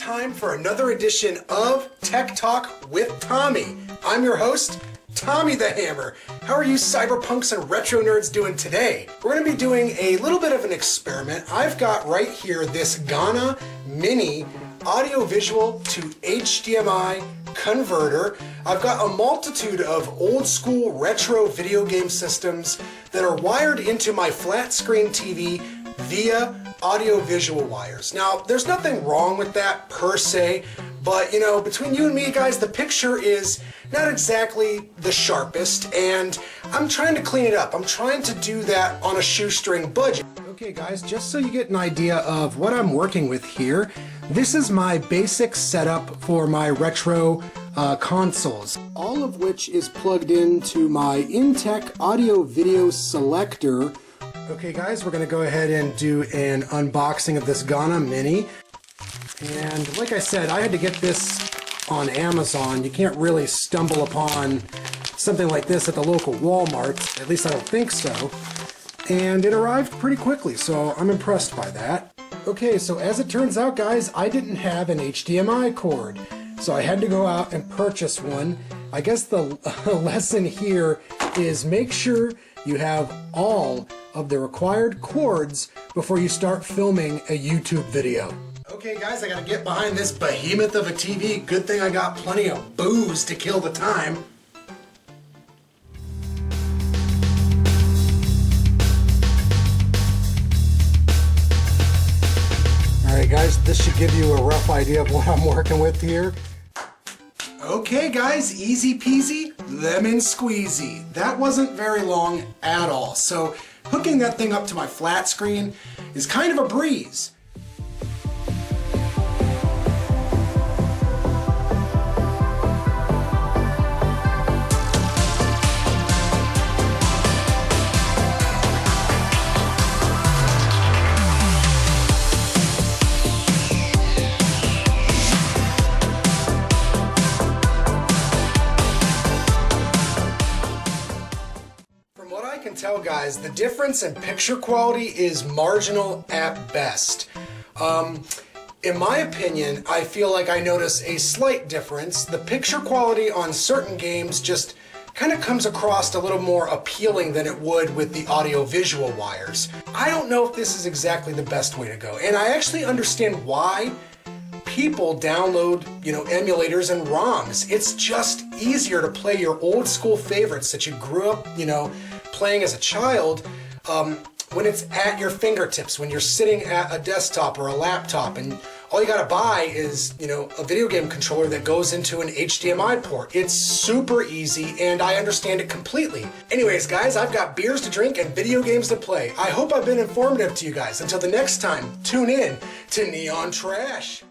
time for another edition of Tech Talk with Tommy. I'm your host, Tommy the Hammer. How are you cyberpunks and retro nerds doing today? We're going to be doing a little bit of an experiment. I've got right here this Gana Mini audio-visual to HDMI converter. I've got a multitude of old school retro video game systems that are wired into my flat screen TV via audio-visual wires. Now, there's nothing wrong with that per se, but you know, between you and me guys, the picture is not exactly the sharpest, and I'm trying to clean it up. I'm trying to do that on a shoestring budget. Okay guys, just so you get an idea of what I'm working with here, this is my basic setup for my retro consoles, all of which is plugged into my Intech audio video selector. Okay guys, we're going to go ahead and do an unboxing of this Gana Mini. And like I said, I had to get this on Amazon. You can't really stumble upon something like this at the local Walmart. At least I don't think so. And it arrived pretty quickly, so I'm impressed by that. Okay, so as it turns out guys, I didn't have an HDMI cord. So I had to go out and purchase one. I guess the lesson here is make sure you have all of the required cords before you start filming a YouTube video. Okay guys, I gotta get behind this behemoth of a TV. Good thing I got plenty of booze to kill the time. Alright guys, this should give you a rough idea of what I'm working with here. Okay guys, easy peasy, lemon squeezy. That wasn't very long at all. So hooking that thing up to my flat screen is kind of a breeze. Tell guys, the difference in picture quality is marginal at best. In my opinion, I feel like I notice a slight difference. The picture quality on certain games just kind of comes across a little more appealing than it would with the audio-visual wires. I don't know if this is exactly the best way to go, and I actually understand why people download, emulators and ROMs. It's just easier to play your old school favorites that you grew up, playing as a child when it's at your fingertips, when you're sitting at a desktop or a laptop, and all you gotta buy is, a video game controller that goes into an HDMI port. It's super easy, and I understand it completely. Anyways, guys, I've got beers to drink and video games to play. I hope I've been informative to you guys. Until the next time, tune in to Neon Trash.